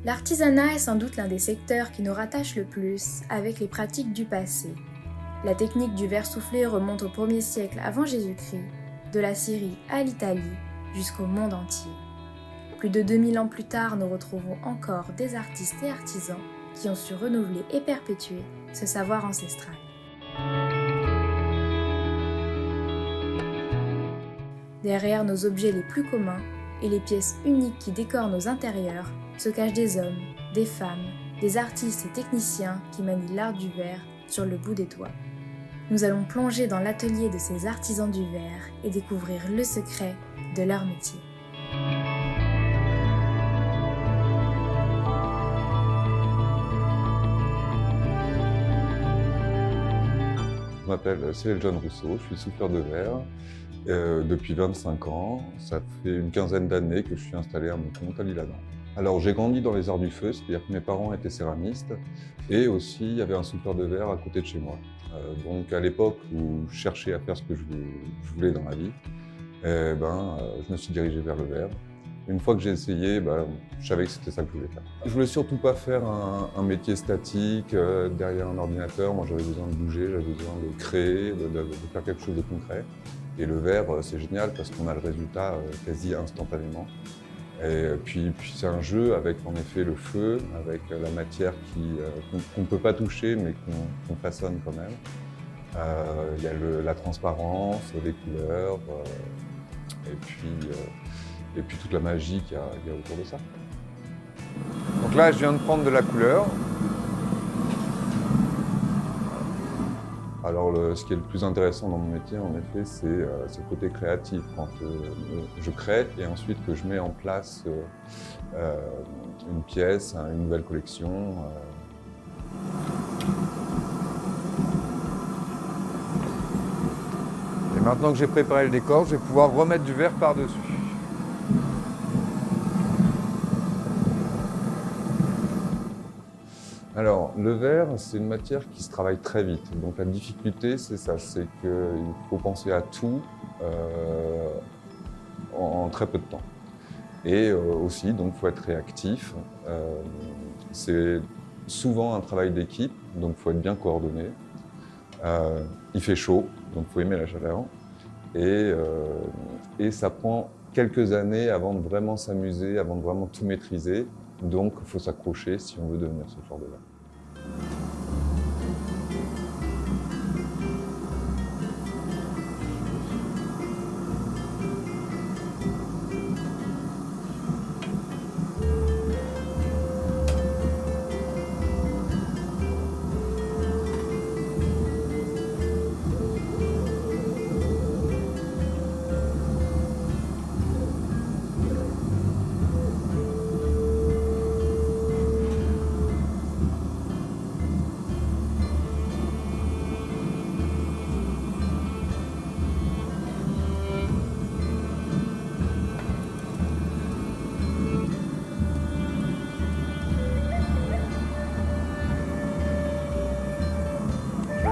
L'artisanat est sans doute l'un des secteurs qui nous rattache le plus avec les pratiques du passé. La technique du verre soufflé remonte au 1er siècle avant Jésus-Christ, de la Syrie à l'Italie jusqu'au monde entier. Plus de 2000 ans plus tard, nous retrouvons encore des artistes et artisans qui ont su renouveler et perpétuer ce savoir ancestral. Derrière nos objets les plus communs et les pièces uniques qui décorent nos intérieurs se cachent des hommes, des femmes, des artistes et techniciens qui manient l'art du verre sur le bout des doigts. Nous allons plonger dans l'atelier de ces artisans du verre et découvrir le secret de leur métier. Je m'appelle Cyril John Rousseau, je suis souffleur de verre depuis 25 ans. Ça fait une quinzaine d'années que je suis installé à mon compte à l'Isle-Adam. Alors j'ai grandi dans les arts du feu, c'est-à-dire que mes parents étaient céramistes et aussi il y avait un souffleur de verre à côté de chez moi. Donc à l'époque où je cherchais à faire ce que je voulais dans la vie, je me suis dirigé vers le verre. Une fois que j'ai essayé, je savais que c'était ça que je voulais faire. Je voulais surtout pas faire un métier statique derrière un ordinateur. Moi j'avais besoin de bouger, j'avais besoin de créer, de faire quelque chose de concret. Et le verre, c'est génial parce qu'on a le résultat quasi instantanément. Et puis c'est un jeu avec en effet le feu, avec la matière qu'on ne peut pas toucher mais qu'on façonne quand même. Il y a la transparence, les couleurs, et puis toute la magie qu'il y a autour de ça. Donc là, je viens de prendre de la couleur. Alors ce qui est le plus intéressant dans mon métier, en effet, c'est le côté créatif. Quand je crée et ensuite que je mets en place une pièce, une nouvelle collection. Et maintenant que j'ai préparé le décor, je vais pouvoir remettre du verre par-dessus. Alors, le verre, c'est une matière qui se travaille très vite. Donc la difficulté, c'est ça, c'est qu'il faut penser à tout en très peu de temps. Et aussi, donc, il faut être réactif. C'est souvent un travail d'équipe, donc il faut être bien coordonné. Il fait chaud, donc il faut aimer la chaleur. Et ça prend quelques années avant de vraiment s'amuser, avant de vraiment tout maîtriser. Donc il faut s'accrocher si on veut devenir souffleur de verre.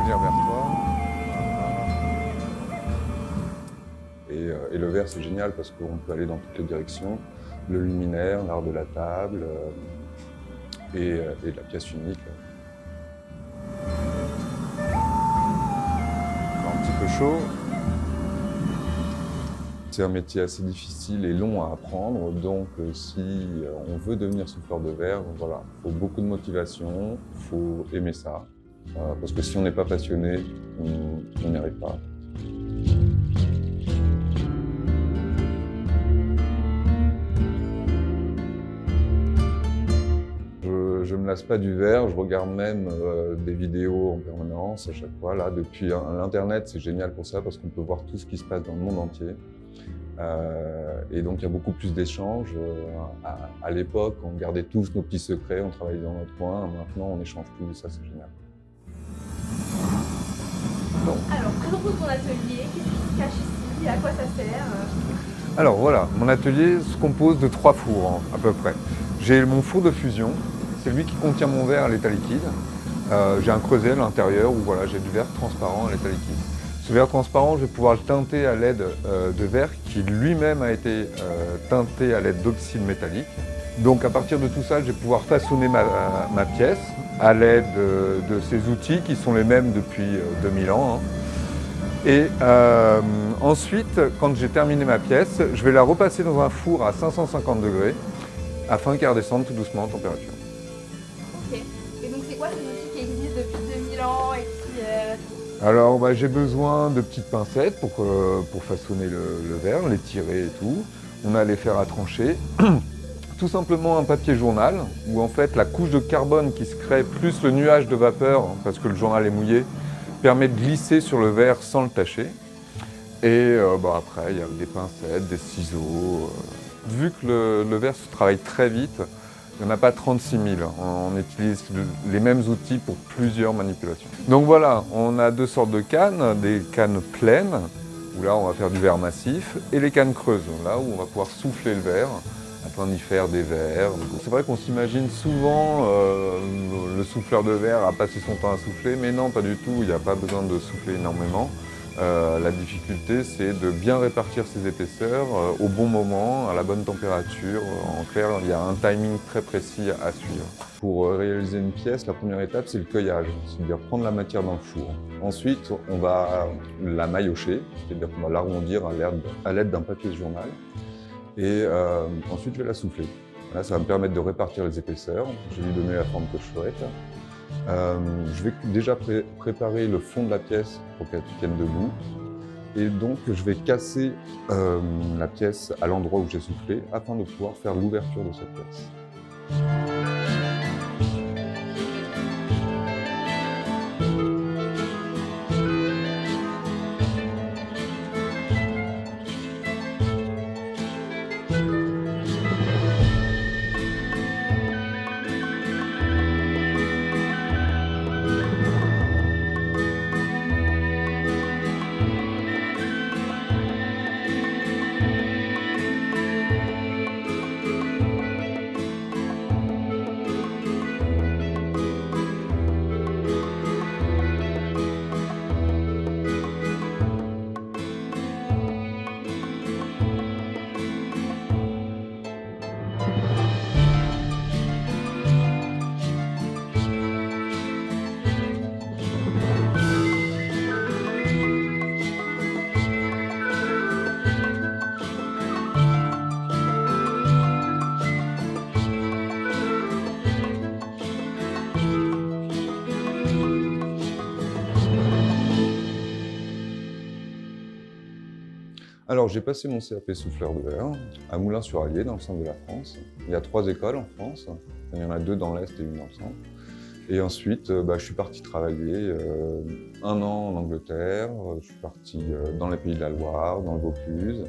Vers toi. Et le verre, c'est génial parce qu'on peut aller dans toutes les directions. Le luminaire, l'art de la table et la pièce unique. Un petit peu chaud. C'est un métier assez difficile et long à apprendre, donc si on veut devenir souffleur de verre, voilà, il faut beaucoup de motivation, il faut aimer ça. Parce que si on n'est pas passionné, on n'y arrive pas. Je ne me lasse pas du verre, je regarde même des vidéos en permanence à chaque fois. Là, depuis l'Internet, c'est génial pour ça parce qu'on peut voir tout ce qui se passe dans le monde entier. Et donc il y a beaucoup plus d'échanges. À l'époque, on gardait tous nos petits secrets, on travaillait dans notre coin. Maintenant, on échange tout et ça, c'est génial. Alors, présente-nous ton atelier, qu'est-ce qui se cache ici, à quoi ça sert? Alors voilà, mon atelier se compose de 3 fours à peu près. J'ai mon four de fusion, c'est lui qui contient mon verre à l'état liquide. J'ai un creuset à l'intérieur où voilà, j'ai du verre transparent à l'état liquide. Ce verre transparent, je vais pouvoir le teinter à l'aide de verre qui lui-même a été teinté à l'aide d'oxyde métallique. Donc à partir de tout ça, je vais pouvoir façonner ma pièce à l'aide de ces outils qui sont les mêmes depuis 2000 ans. Hein. Et ensuite, quand j'ai terminé ma pièce, je vais la repasser dans un four à 550 degrés afin qu'elle redescende tout doucement en température. Ok. Et donc c'est quoi ces outils qui existent depuis 2000 ans et qui... Alors j'ai besoin de petites pincettes pour façonner le verre, les tirer et tout. On a les fers à trancher. Tout simplement un papier journal où en fait la couche de carbone qui se crée plus le nuage de vapeur, parce que le journal est mouillé, permet de glisser sur le verre sans le tacher. Et après il y a des pincettes, des ciseaux. Vu que le verre se travaille très vite, il n'y en a pas 36 000. On utilise les mêmes outils pour plusieurs manipulations. Donc voilà, on a deux sortes de cannes, des cannes pleines, où là on va faire du verre massif, et les cannes creuses, là où on va pouvoir souffler le verre afin d'y faire des verres. C'est vrai qu'on s'imagine souvent le souffleur de verre à passer son temps à souffler, mais non, pas du tout, il n'y a pas besoin de souffler énormément. La difficulté, c'est de bien répartir ses épaisseurs au bon moment, à la bonne température. En clair, il y a un timing très précis à suivre. Pour réaliser une pièce, la première étape, c'est le cueillage, c'est-à-dire prendre la matière dans le four. Ensuite, on va la maillotcher, c'est-à-dire qu'on va l'arrondir à l'aide d'un papier journal. Et ensuite, je vais la souffler. Là, ça va me permettre de répartir les épaisseurs. Je vais lui donner la forme que je souhaite. Je vais déjà préparer le fond de la pièce pour qu'elle tienne debout. Et donc, je vais casser la pièce à l'endroit où j'ai soufflé afin de pouvoir faire l'ouverture de cette pièce. Alors, j'ai passé mon CAP souffleur de verre à Moulins-sur-Allier, dans le centre de la France. Il y a 3 écoles en France. Il y en a 2 dans l'Est et une dans le centre. Et ensuite, je suis parti travailler 1 an en Angleterre. Je suis parti dans les Pays de la Loire, dans le Vaucluse,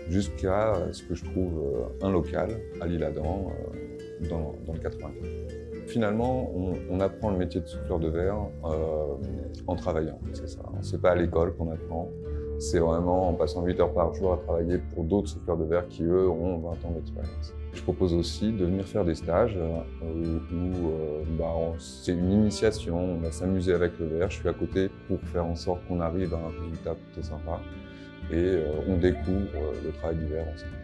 jusqu'à ce que je trouve un local à l'Isle-Adam, dans le 95. Finalement, on apprend le métier de souffleur de verre en travaillant, c'est ça. C'est pas à l'école qu'on apprend. C'est vraiment en passant 8 heures par jour à travailler pour d'autres souffleurs de verre qui, eux, ont 20 ans d'expérience. Je propose aussi de venir faire des stages où c'est une initiation, on va s'amuser avec le verre. Je suis à côté pour faire en sorte qu'on arrive à un résultat plutôt sympa et on découvre le travail du verre ensemble.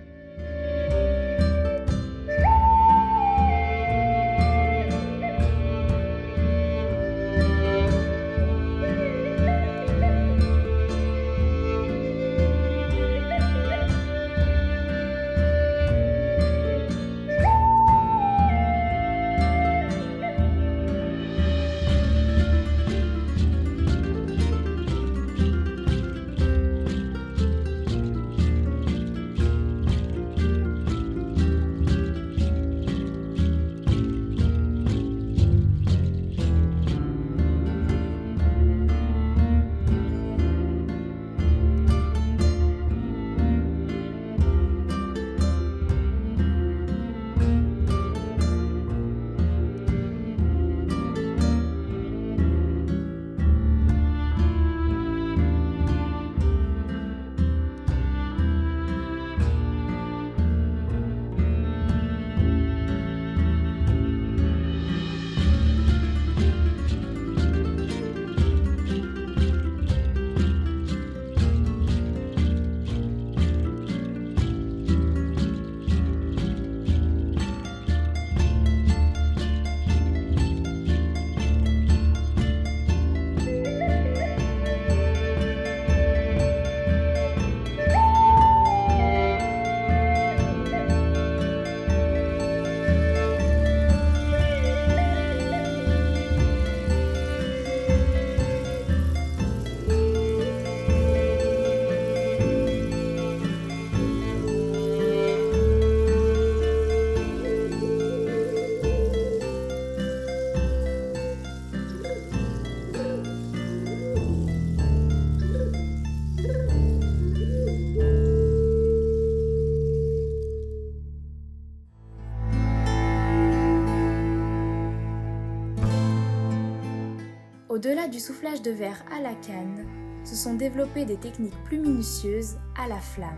Au-delà du soufflage de verre à la canne, se sont développées des techniques plus minutieuses à la flamme.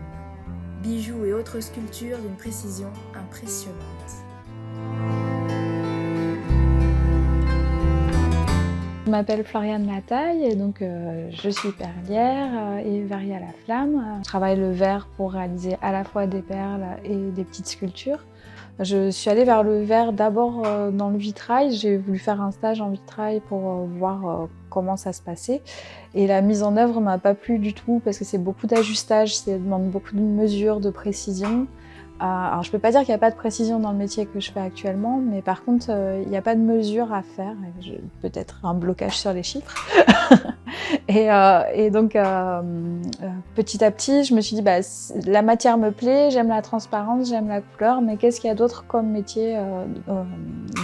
Bijoux et autres sculptures d'une précision impressionnante. Je m'appelle Floriane Lataille et donc je suis perlière et verrier à la flamme. Je travaille le verre pour réaliser à la fois des perles et des petites sculptures. Je suis allée vers le verre d'abord dans le vitrail. J'ai voulu faire un stage en vitrail pour voir comment ça se passait. Et la mise en œuvre m'a pas plu du tout parce que c'est beaucoup d'ajustage, ça demande beaucoup de mesures, de précision. Alors je peux pas dire qu'il n'y a pas de précision dans le métier que je fais actuellement, mais par contre il n'y a pas de mesure à faire. Peut-être un blocage sur les chiffres. et donc petit à petit je me suis dit la matière me plaît, j'aime la transparence, j'aime la couleur, mais qu'est-ce qu'il y a d'autre comme métier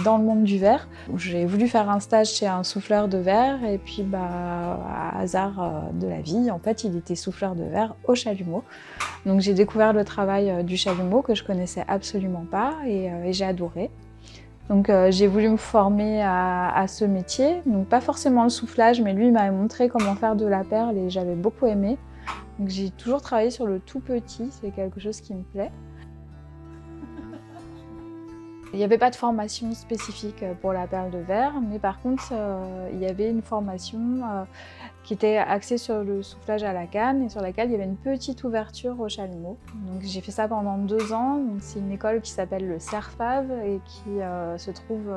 dans le monde du verre? J'ai voulu faire un stage chez un souffleur de verre et puis à hasard de la vie, en fait il était souffleur de verre au chalumeau. Donc j'ai découvert le travail du chalumeau que je connaissais absolument pas et j'ai adoré. Donc j'ai voulu me former à ce métier, donc pas forcément le soufflage, mais lui il m'avait montré comment faire de la perle et j'avais beaucoup aimé. Donc j'ai toujours travaillé sur le tout petit, c'est quelque chose qui me plaît. Il n'y avait pas de formation spécifique pour la perle de verre, mais par contre il y avait une formation qui était axée sur le soufflage à la canne et sur laquelle il y avait une petite ouverture au chalumeau. Donc j'ai fait ça pendant 2 ans. C'est une école qui s'appelle le CERFAV et qui se trouve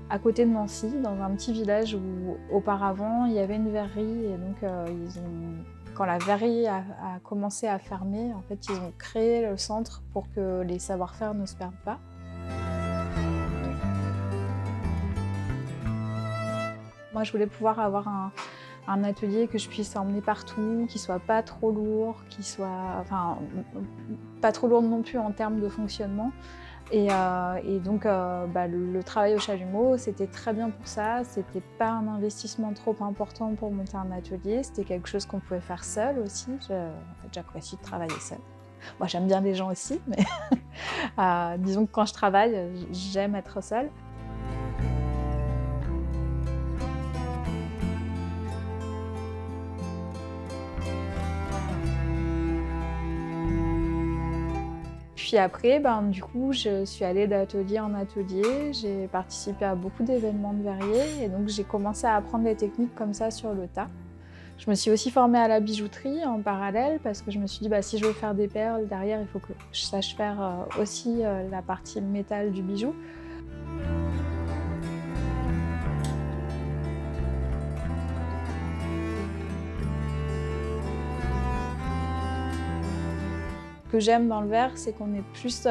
à côté de Nancy, dans un petit village où auparavant il y avait une verrerie et donc quand la verrerie a commencé à fermer, en fait ils ont créé le centre pour que les savoir-faire ne se perdent pas. Moi, je voulais pouvoir avoir un atelier que je puisse emmener partout, qui soit pas trop lourd, pas trop lourd non plus en termes de fonctionnement. Et donc, le travail au chalumeau, c'était très bien pour ça. C'était pas un investissement trop important pour monter un atelier. C'était quelque chose qu'on pouvait faire seul aussi. J'apprécie de travailler seul. Moi, j'aime bien les gens aussi, mais disons que quand je travaille, j'aime être seule. Puis après, du coup, je suis allée d'atelier en atelier, j'ai participé à beaucoup d'événements de verrier et donc j'ai commencé à apprendre les techniques comme ça sur le tas. Je me suis aussi formée à la bijouterie en parallèle parce que je me suis dit si je veux faire des perles, derrière il faut que je sache faire aussi la partie métal du bijou. Ce que j'aime dans le verre, c'est qu'on est plus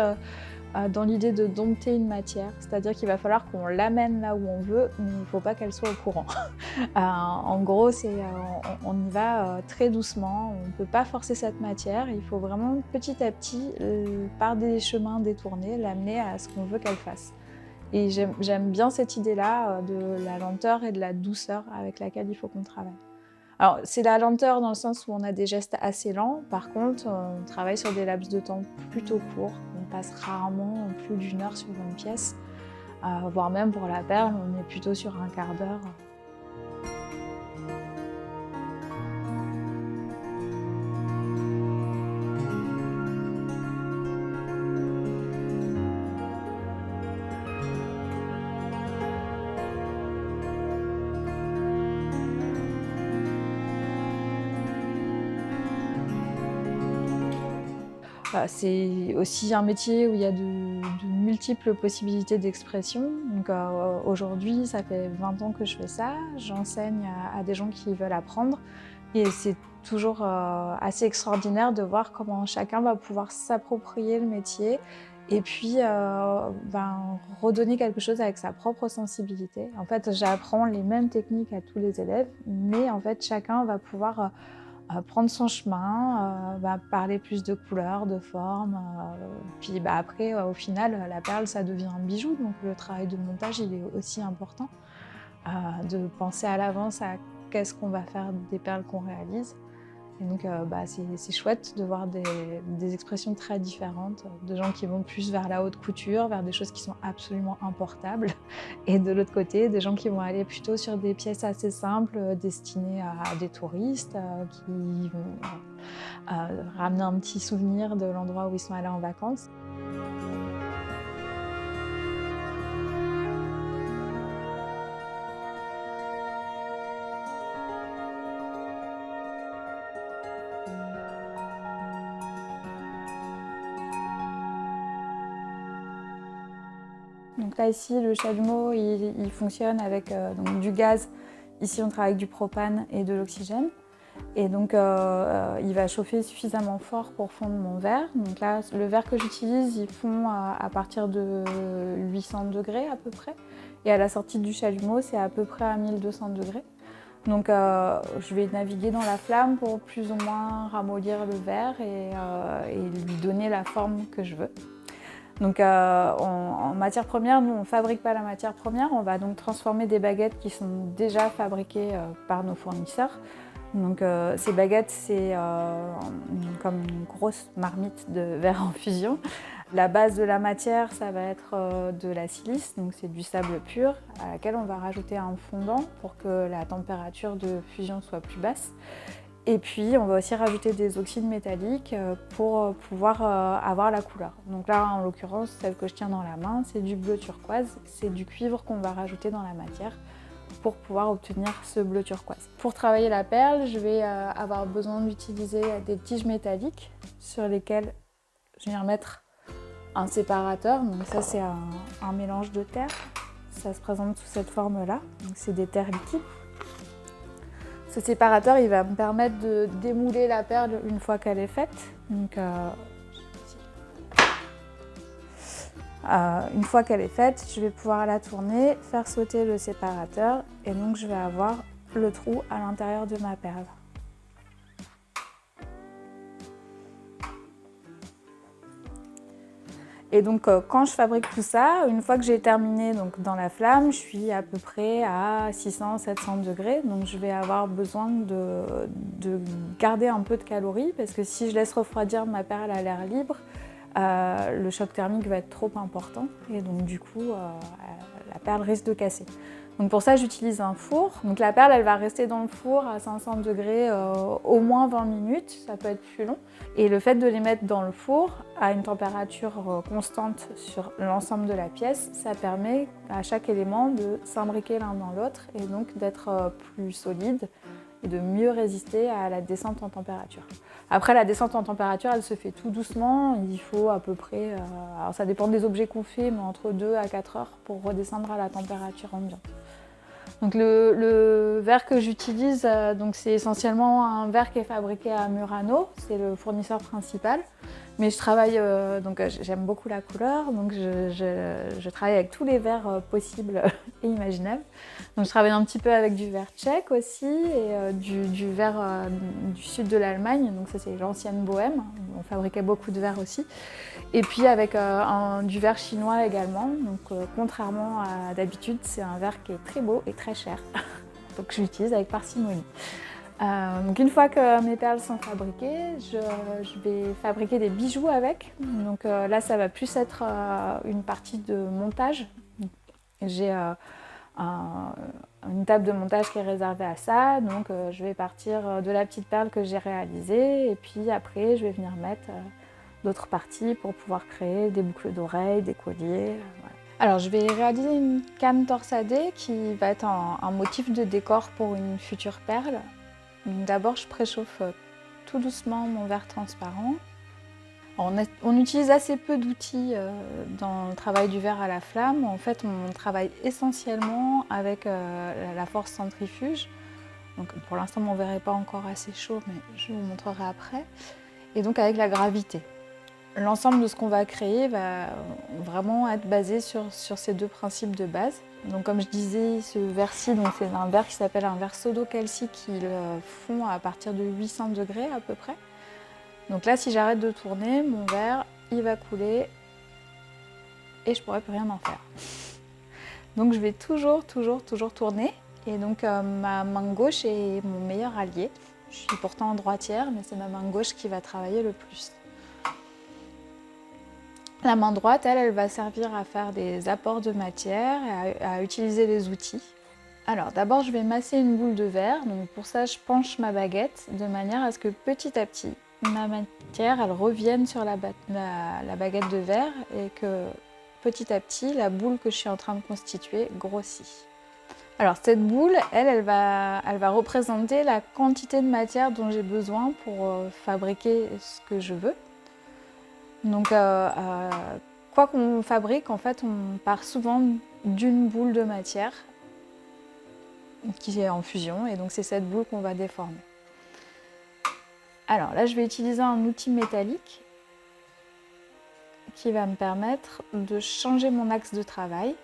dans l'idée de dompter une matière, c'est-à-dire qu'il va falloir qu'on l'amène là où on veut, mais il ne faut pas qu'elle soit au courant. En gros, on y va très doucement, on ne peut pas forcer cette matière, il faut vraiment petit à petit, par des chemins détournés, l'amener à ce qu'on veut qu'elle fasse. Et j'aime bien cette idée-là de la lenteur et de la douceur avec laquelle il faut qu'on travaille. Alors, c'est la lenteur dans le sens où on a des gestes assez lents. Par contre, on travaille sur des laps de temps plutôt courts. On passe rarement plus d'1 heure sur une pièce, voire même pour la perle, on est plutôt sur un quart d'heure. C'est aussi un métier où il y a de multiples possibilités d'expression. Donc aujourd'hui, ça fait 20 ans que je fais ça. J'enseigne à des gens qui veulent apprendre. Et c'est toujours assez extraordinaire de voir comment chacun va pouvoir s'approprier le métier et puis redonner quelque chose avec sa propre sensibilité. En fait, j'apprends les mêmes techniques à tous les élèves, mais en fait, chacun va pouvoir prendre son chemin, parler plus de couleurs, de formes. Puis après, au final, la perle, ça devient un bijou. Donc le travail de montage, il est aussi important. De penser à l'avance à qu'est-ce qu'on va faire des perles qu'on réalise. Et donc c'est chouette de voir des expressions très différentes, de gens qui vont plus vers la haute couture, vers des choses qui sont absolument importables, et de l'autre côté, des gens qui vont aller plutôt sur des pièces assez simples, destinées à des touristes, qui vont ramener un petit souvenir de l'endroit où ils sont allés en vacances. Donc là ici, le chalumeau, il fonctionne avec donc du gaz. Ici, on travaille avec du propane et de l'oxygène. Et donc, il va chauffer suffisamment fort pour fondre mon verre. Donc là, le verre que j'utilise, il fond à partir de 800 degrés à peu près. Et à la sortie du chalumeau, c'est à peu près à 1200 degrés. Donc, je vais naviguer dans la flamme pour plus ou moins ramollir le verre et lui donner la forme que je veux. Donc en matière première, nous on ne fabrique pas la matière première, on va donc transformer des baguettes qui sont déjà fabriquées par nos fournisseurs. Donc ces baguettes, c'est comme une grosse marmite de verre en fusion. La base de la matière, ça va être de la silice, donc c'est du sable pur à laquelle on va rajouter un fondant pour que la température de fusion soit plus basse. Et puis, on va aussi rajouter des oxydes métalliques pour pouvoir avoir la couleur. Donc là, en l'occurrence, celle que je tiens dans la main, c'est du bleu turquoise. C'est du cuivre qu'on va rajouter dans la matière pour pouvoir obtenir ce bleu turquoise. Pour travailler la perle, je vais avoir besoin d'utiliser des tiges métalliques sur lesquelles je viens mettre un séparateur. Donc ça, c'est un mélange de terre. Ça se présente sous cette forme-là. Donc c'est des terres liquides. Ce séparateur, il va me permettre de démouler la perle une fois qu'elle est faite. Donc, une fois qu'elle est faite, je vais pouvoir la tourner, faire sauter le séparateur et donc je vais avoir le trou à l'intérieur de ma perle. Et donc quand je fabrique tout ça, une fois que j'ai terminé donc, dans la flamme, je suis à peu près à 600-700 degrés. Donc je vais avoir besoin de garder un peu de calories parce que si je laisse refroidir ma perle à l'air libre, le choc thermique va être trop important et donc du coup la perle risque de casser. Donc pour ça j'utilise un four. Donc la perle elle va rester dans le four à 500 degrés au moins 20 minutes, ça peut être plus long. Et le fait de les mettre dans le four à une température constante sur l'ensemble de la pièce, ça permet à chaque élément de s'imbriquer l'un dans l'autre et donc d'être plus solide et de mieux résister à la descente en température. Après, la descente en température, elle se fait tout doucement. Il faut à peu près, alors ça dépend des objets qu'on fait, mais entre 2 à 4 heures pour redescendre à la température ambiante. Donc le verre que j'utilise, c'est essentiellement un verre qui est fabriqué à Murano, c'est le fournisseur principal. Mais je travaille, j'aime beaucoup la couleur, donc je travaille avec tous les verres possibles et imaginables. Donc je travaille un petit peu avec du verre tchèque aussi et du verre du sud de l'Allemagne, donc ça c'est l'ancienne Bohème, on fabriquait beaucoup de verres aussi. Et puis avec du verre chinois également, donc contrairement à d'habitude, c'est un verre qui est très beau et très cher, donc je l'utilise avec parcimonie. Donc une fois que mes perles sont fabriquées, je vais fabriquer des bijoux avec. Donc là, ça va plus être une partie de montage. J'ai une table de montage qui est réservée à ça. Donc je vais partir de la petite perle que j'ai réalisée et puis après, je vais venir mettre d'autres parties pour pouvoir créer des boucles d'oreilles, des colliers. Voilà. Alors je vais réaliser une canne torsadée qui va être un motif de décor pour une future perle. D'abord, je préchauffe tout doucement mon verre transparent. On utilise assez peu d'outils dans le travail du verre à la flamme. En fait, on travaille essentiellement avec la force centrifuge. Donc, pour l'instant, mon verre n'est pas encore assez chaud, mais je vous montrerai après. Et donc avec la gravité. L'ensemble de ce qu'on va créer va vraiment être basé sur ces deux principes de base. Donc comme je disais, ce verre-ci, c'est un verre qui s'appelle un verre sodo-calcique qui fond à partir de 800 degrés à peu près. Donc là, si j'arrête de tourner, mon verre, il va couler et je ne pourrai plus rien en faire. Donc je vais toujours tourner. Et donc ma main gauche est mon meilleur allié. Je suis pourtant droitière, mais c'est ma main gauche qui va travailler le plus. La main droite, elle va servir à faire des apports de matière et à utiliser les outils. Alors d'abord, je vais masser une boule de verre. Donc pour ça, je penche ma baguette de manière à ce que petit à petit, ma matière, elle revienne sur la baguette de verre et que petit à petit, la boule que je suis en train de constituer grossit. Alors cette boule, elle va représenter la quantité de matière dont j'ai besoin pour fabriquer ce que je veux. Donc quoi qu'on fabrique, en fait, on part souvent d'une boule de matière qui est en fusion et donc c'est cette boule qu'on va déformer. Alors là, je vais utiliser un outil métallique qui va me permettre de changer mon axe de travail.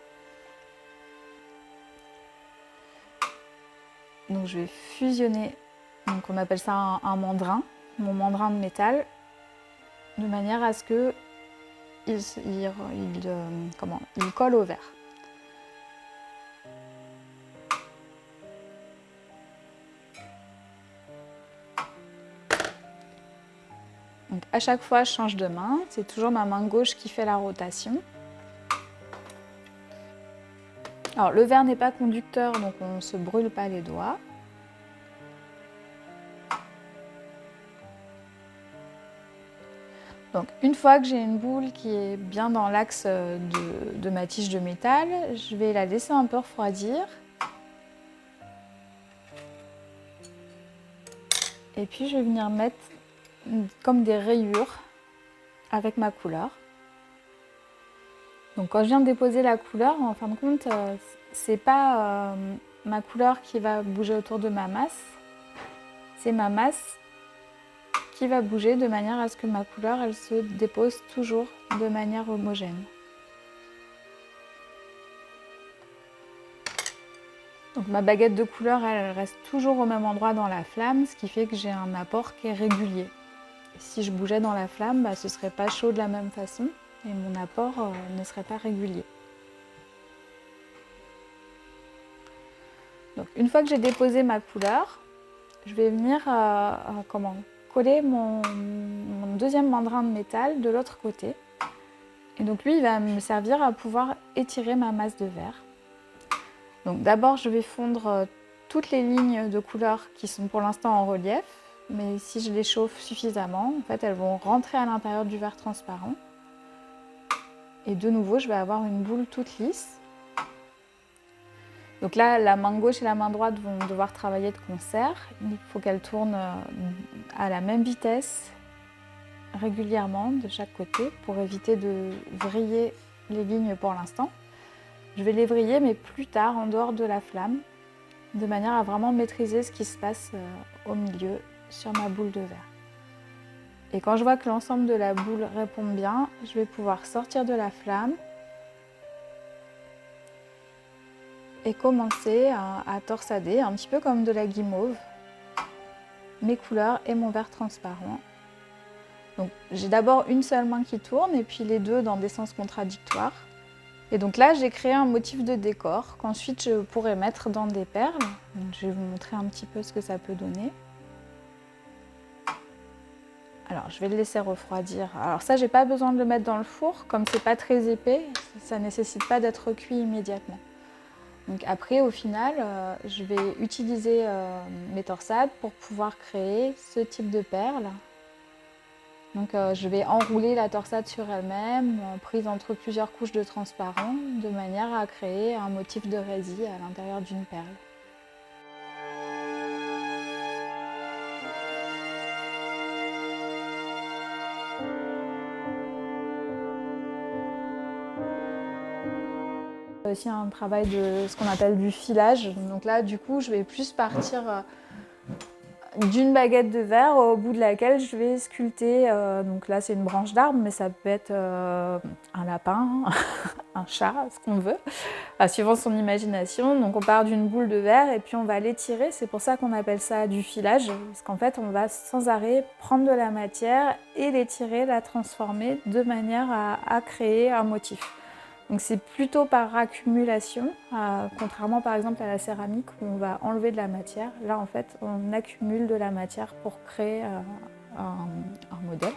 Donc je vais fusionner, donc on appelle ça un mandrin, mon mandrin de métal, de manière à ce que il colle au verre. Donc à chaque fois, je change de main, c'est toujours ma main gauche qui fait la rotation. Alors le verre n'est pas conducteur, donc on ne se brûle pas les doigts. Donc une fois que j'ai une boule qui est bien dans l'axe de ma tige de métal, je vais la laisser un peu refroidir. Et puis je vais venir mettre comme des rayures avec ma couleur. Donc quand je viens de déposer la couleur, en fin de compte, c'est pas ma couleur qui va bouger autour de ma masse, c'est ma masse qui va bouger de manière à ce que ma couleur, elle se dépose toujours de manière homogène. Donc ma baguette de couleur, elle reste toujours au même endroit dans la flamme, ce qui fait que j'ai un apport qui est régulier. Et si je bougeais dans la flamme, ce ne serait pas chaud de la même façon et mon apport ne serait pas régulier. Donc une fois que j'ai déposé ma couleur, je vais venir coller mon deuxième mandrin de métal de l'autre côté. Et donc lui, il va me servir à pouvoir étirer ma masse de verre. Donc d'abord, je vais fondre toutes les lignes de couleur qui sont pour l'instant en relief, mais si je les chauffe suffisamment, en fait, elles vont rentrer à l'intérieur du verre transparent. Et de nouveau, je vais avoir une boule toute lisse. Donc là, la main gauche et la main droite vont devoir travailler de concert. Il faut qu'elles tournent à la même vitesse régulièrement de chaque côté pour éviter de vriller les lignes pour l'instant. Je vais les vriller, mais plus tard, en dehors de la flamme, de manière à vraiment maîtriser ce qui se passe au milieu sur ma boule de verre. Et quand je vois que l'ensemble de la boule répond bien, je vais pouvoir sortir de la flamme et commencer à torsader, un petit peu comme de la guimauve, mes couleurs et mon verre transparent. Donc j'ai d'abord une seule main qui tourne et puis les deux dans des sens contradictoires. Et donc là, j'ai créé un motif de décor qu'ensuite je pourrais mettre dans des perles. Donc, je vais vous montrer un petit peu ce que ça peut donner. Alors, je vais le laisser refroidir. Alors ça, j'ai pas besoin de le mettre dans le four. Comme c'est pas très épais, ça nécessite pas d'être cuit immédiatement. Donc après, au final, je vais utiliser mes torsades pour pouvoir créer ce type de perles. Donc je vais enrouler la torsade sur elle-même, prise entre plusieurs couches de transparent, de manière à créer un motif de résille à l'intérieur d'une perle. Aussi un travail de ce qu'on appelle du filage. Donc là, du coup, je vais plus partir d'une baguette de verre au bout de laquelle je vais sculpter, donc là c'est une branche d'arbre, mais ça peut être un lapin, un chat, ce qu'on veut, suivant son imagination. Donc on part d'une boule de verre et puis on va l'étirer, c'est pour ça qu'on appelle ça du filage, parce qu'en fait on va sans arrêt prendre de la matière et l'étirer, la transformer de manière à créer un motif. Donc c'est plutôt par accumulation, contrairement par exemple à la céramique où on va enlever de la matière. Là en fait on accumule de la matière pour créer un modèle.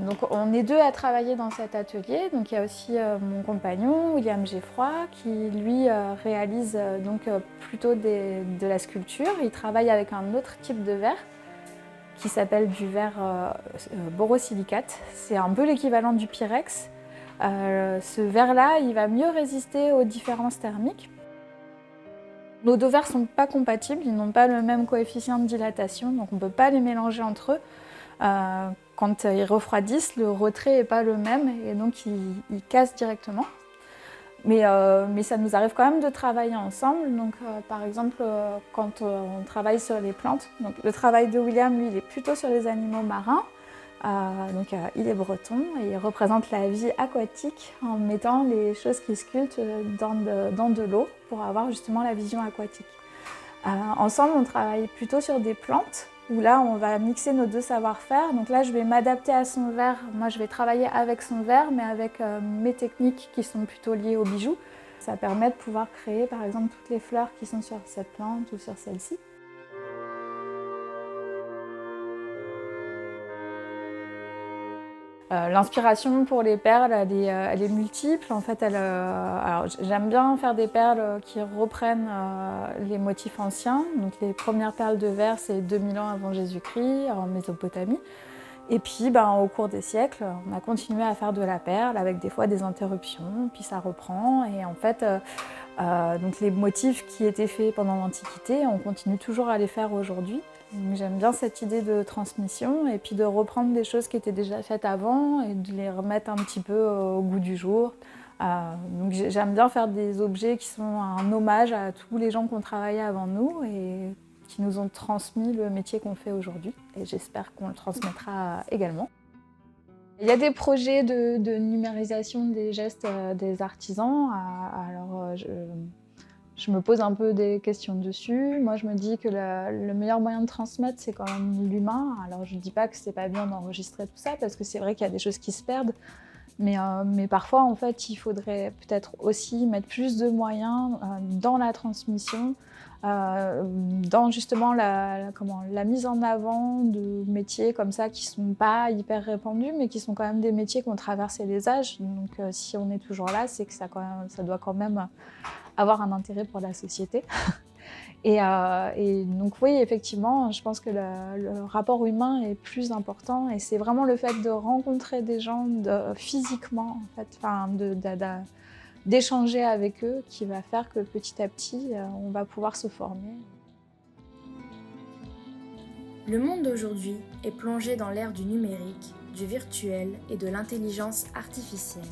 Donc on est deux à travailler dans cet atelier. Donc il y a aussi mon compagnon William Geffroy qui lui réalise plutôt de la sculpture. Il travaille avec un autre type de verre qui s'appelle du verre borosilicate. C'est un peu l'équivalent du Pyrex. Ce verre-là, il va mieux résister aux différences thermiques. Nos deux verres ne sont pas compatibles, ils n'ont pas le même coefficient de dilatation, donc on ne peut pas les mélanger entre eux. Quand ils refroidissent, le retrait n'est pas le même et donc ils cassent directement. Mais ça nous arrive quand même de travailler ensemble. Donc, par exemple, quand on travaille sur les plantes, donc, le travail de William, lui, il est plutôt sur les animaux marins. Il est breton et il représente la vie aquatique en mettant les choses qu'il sculpte dans de l'eau pour avoir justement la vision aquatique. Ensemble, on travaille plutôt sur des plantes où là, on va mixer nos deux savoir-faire. Donc là, je vais m'adapter à son verre. Moi, je vais travailler avec son verre, mais avec mes techniques qui sont plutôt liées aux bijoux. Ça permet de pouvoir créer, par exemple, toutes les fleurs qui sont sur cette plante ou sur celle-ci. L'inspiration pour les perles, elle est multiple. En fait, alors, j'aime bien faire des perles qui reprennent les motifs anciens. Donc, les premières perles de verre, c'est 2000 ans avant Jésus-Christ, en Mésopotamie. Et puis, au cours des siècles, on a continué à faire de la perle avec des fois des interruptions, puis ça reprend. Et en fait, donc les motifs qui étaient faits pendant l'Antiquité, on continue toujours à les faire aujourd'hui. J'aime bien cette idée de transmission et puis de reprendre des choses qui étaient déjà faites avant et de les remettre un petit peu au goût du jour. Donc j'aime bien faire des objets qui sont un hommage à tous les gens qui ont travaillé avant nous et qui nous ont transmis le métier qu'on fait aujourd'hui. Et j'espère qu'on le transmettra également. Il y a des projets de numérisation des gestes des artisans. Alors, je me pose un peu des questions dessus. Moi, je me dis que le meilleur moyen de transmettre, c'est quand même l'humain. Alors, je ne dis pas que c'est pas bien d'enregistrer tout ça, parce que c'est vrai qu'il y a des choses qui se perdent. Mais parfois, en fait, il faudrait peut-être aussi mettre plus de moyens dans la transmission, dans justement la mise en avant de métiers comme ça qui ne sont pas hyper répandus, mais qui sont quand même des métiers qui ont traversé les âges. Donc, si on est toujours là, c'est que ça doit quand même avoir un intérêt pour la société. Et donc oui, effectivement, je pense que le rapport humain est plus important et c'est vraiment le fait de rencontrer des gens physiquement, en fait, d'échanger avec eux qui va faire que petit à petit, on va pouvoir se former. Le monde d'aujourd'hui est plongé dans l'ère du numérique, du virtuel et de l'intelligence artificielle,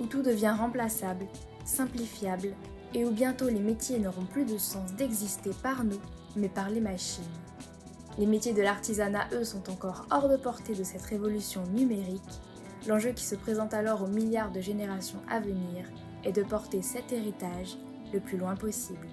où tout devient remplaçable, simplifiable, et où bientôt les métiers n'auront plus de sens d'exister par nous, mais par les machines. Les métiers de l'artisanat, eux, sont encore hors de portée de cette révolution numérique. L'enjeu qui se présente alors aux milliards de générations à venir est de porter cet héritage le plus loin possible.